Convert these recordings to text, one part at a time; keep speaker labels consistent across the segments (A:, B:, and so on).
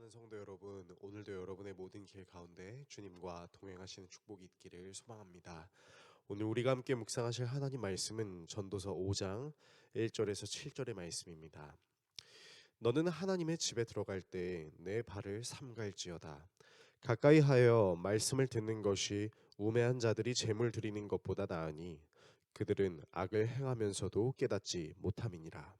A: 사랑하는 성도 여러분, 오늘도 여러분의 모든 길 가운데 주님과 동행하시는 축복이 있기를 소망합니다. 오늘 우리가 함께 묵상하실 하나님 말씀은 전도서 5장 1절에서 7절의 말씀입니다. 너는 하나님의 집에 들어갈 때 내 발을 삼갈지어다. 가까이 하여 말씀을 듣는 것이 우매한 자들이 재물 드리는 것보다 나으니 그들은 악을 행하면서도 깨닫지 못함이니라.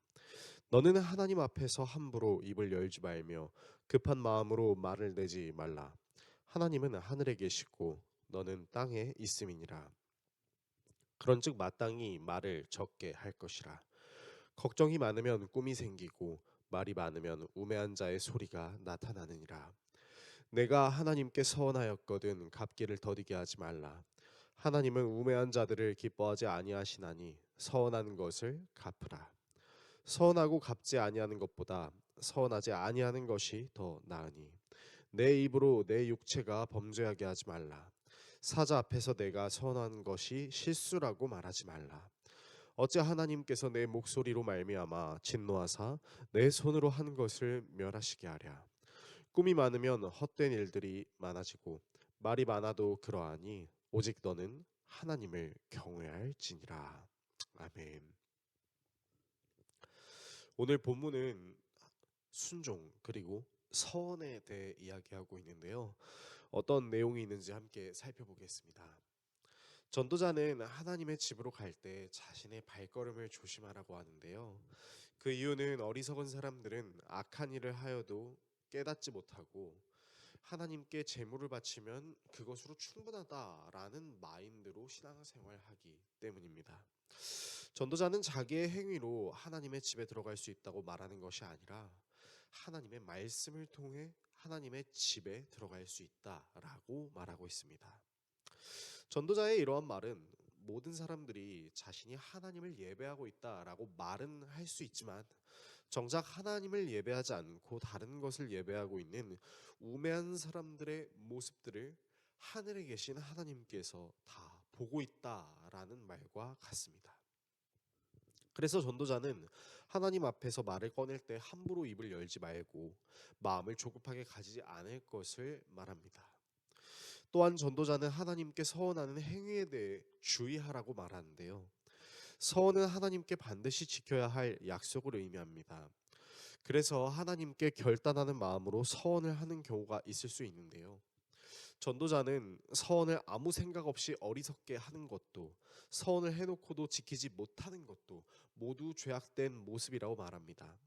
A: 너는 하나님 앞에서 함부로 입을 열지 말며 급한 마음으로 말을 내지 말라. 하나님은 하늘에 계시고 너는 땅에 있음이니라. 그런즉 마땅히 말을 적게 할 것이라. 걱정이 많으면 꿈이 생기고 말이 많으면 우매한 자의 소리가 나타나느니라. 내가 하나님께 서원하였거든 갚기를 더디게 하지 말라. 하나님은 우매한 자들을 기뻐하지 아니하시나니 서원한 것을 갚으라. 서운하고 갚지 아니하는 것보다 서운하지 아니하는 것이 더 나으니 내 입으로 내 육체가 범죄하게 하지 말라. 사자 앞에서 내가 선한 것이 실수라고 말하지 말라. 어째 하나님께서 내 목소리로 말미암아 진노하사 내 손으로 한 것을 멸하시게 하랴. 꿈이 많으면 헛된 일들이 많아지고 말이 많아도 그러하니 오직 너는 하나님을 경외할지니라. 아멘. 오늘 본문은 순종 그리고 서원에 대해 이야기하고 있는데요. 어떤 내용이 있는지 함께 살펴보겠습니다. 전도자는 하나님의 집으로 갈 때 자신의 발걸음을 조심하라고 하는데요. 그 이유는 어리석은 사람들은 악한 일을 하여도 깨닫지 못하고 하나님께 제물을 바치면 그것으로 충분하다라는 마인드로 신앙생활하기 때문입니다. 전도자는 자기의 행위로 하나님의 집에 들어갈 수 있다고 말하는 것이 아니라 하나님의 말씀을 통해 하나님의 집에 들어갈 수 있다라고 말하고 있습니다. 전도자의 이러한 말은 모든 사람들이 자신이 하나님을 예배하고 있다라고 말은 할 수 있지만 정작 하나님을 예배하지 않고 다른 것을 예배하고 있는 우매한 사람들의 모습들을 하늘에 계신 하나님께서 다 보고 있다라는 말과 같습니다. 그래서 전도자는 하나님 앞에서 말을 꺼낼 때 함부로 입을 열지 말고 마음을 조급하게 가지지 않을 것을 말합니다. 또한 전도자는 하나님께 서원하는 행위에 대해 주의하라고 말하는데요. 서원은 하나님께 반드시 지켜야 할 약속을 의미합니다. 그래서 하나님께 결단하는 마음으로 서원을 하는 경우가 있을 수 있는데요. 전도자는 서원을 아무 생각 없이 어리석게 하는 것도 서원을 해놓고도 지키지 못하는 것도 모두 죄악된 모습이라고 말합니다.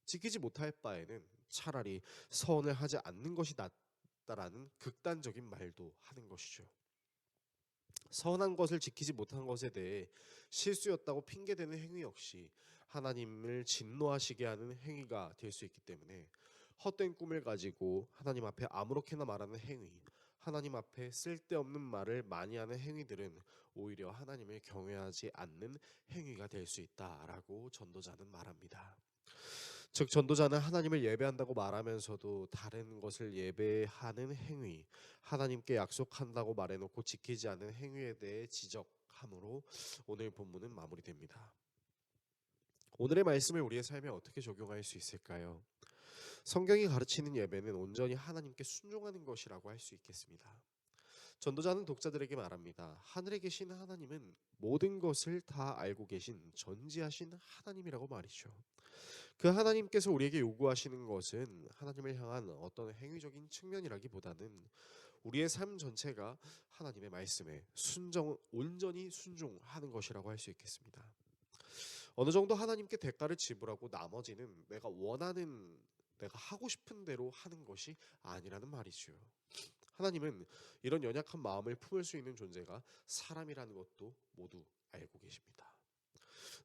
A: 지키지 못할 바에는 차라리 서원을 하지 않는 것이 낫다라는 극단적인 말도 하는 것이죠. 선한 것을 지키지 못한 것에 대해 실수였다고 핑계대는 행위 역시 하나님을 진노하시게 하는 행위가 될 수 있기 때문에 헛된 꿈을 가지고 하나님 앞에 아무렇게나 말하는 행위, 하나님 앞에 쓸데없는 말을 많이 하는 행위들은 오히려 하나님을 경외하지 않는 행위가 될 수 있다라고 전도자는 말합니다. 즉 전도자는 하나님을 예배한다고 말하면서도 다른 것을 예배하는 행위, 하나님께 약속한다고 말해놓고 지키지 않은 행위에 대해 지적함으로 오늘 본문은 마무리됩니다. 오늘의 말씀을 우리의 삶에 어떻게 적용할 수 있을까요? 성경이 가르치는 예배는 온전히 하나님께 순종하는 것이라고 할 수 있겠습니다. 전도자는 독자들에게 말합니다. 하늘에 계신 하나님은 모든 것을 다 알고 계신 전지하신 하나님이라고 말이죠. 그 하나님께서 우리에게 요구하시는 것은 하나님을 향한 어떤 행위적인 측면이라기보다는 우리의 삶 전체가 하나님의 말씀에 온전히 순종하는 것이라고 할 수 있겠습니다. 어느 정도 하나님께 대가를 지불하고 나머지는 내가 하고 싶은 대로 하는 것이 아니라는 말이죠. 하나님은 이런 연약한 마음을 품을 수 있는 존재가 사람이라는 것도 모두 알고 계십니다.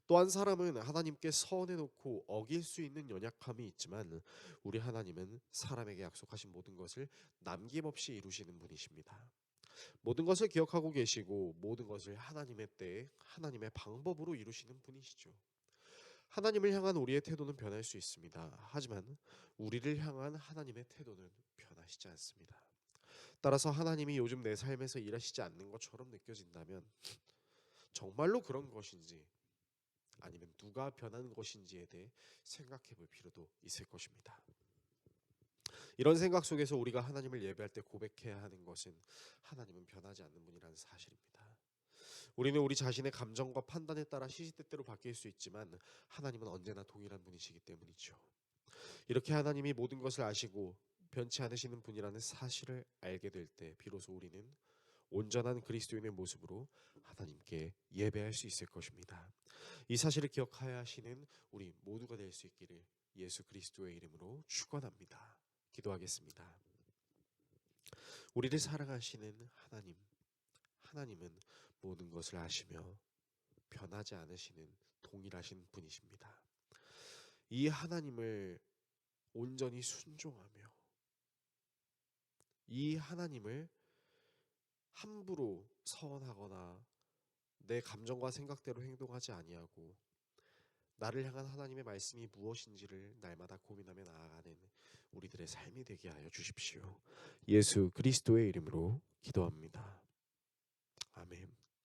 A: 또한 사람은 하나님께 서원해놓고 어길 수 있는 연약함이 있지만 우리 하나님은 사람에게 약속하신 모든 것을 남김없이 이루시는 분이십니다. 모든 것을 기억하고 계시고 모든 것을 하나님의 때에 하나님의 방법으로 이루시는 분이시죠. 하나님을 향한 우리의 태도는 변할 수 있습니다. 하지만 우리를 향한 하나님의 태도는 변하시지 않습니다. 따라서 하나님이 요즘 내 삶에서 일하시지 않는 것처럼 느껴진다면 정말로 그런 것인지 아니면 누가 변하는 것인지에 대해 생각해 볼 필요도 있을 것입니다. 이런 생각 속에서 우리가 하나님을 예배할 때 고백해야 하는 것은 하나님은 변하지 않는 분이라는 사실입니다. 우리는 우리 자신의 감정과 판단에 따라 시시때때로 바뀔 수 있지만 하나님은 언제나 동일한 분이시기 때문이죠. 이렇게 하나님이 모든 것을 아시고 변치 않으시는 분이라는 사실을 알게 될 때 비로소 우리는 온전한 그리스도인의 모습으로 하나님께 예배할 수 있을 것입니다. 이 사실을 기억하여 하시는 우리 모두가 될 수 있기를 예수 그리스도의 이름으로 축원합니다. 기도하겠습니다. 우리를 사랑하시는 하나님, 하나님은 모든 것을 아시며 변하지 않으시는 동일하신 분이십니다. 이 하나님을 온전히 순종하며 이 하나님을 함부로 서원하거나 내 감정과 생각대로 행동하지 아니하고 나를 향한 하나님의 말씀이 무엇인지를 날마다 고민하며 나아가는 우리들의 삶이 되게 하여 주십시오. 예수 그리스도의 이름으로 기도합니다. 아멘.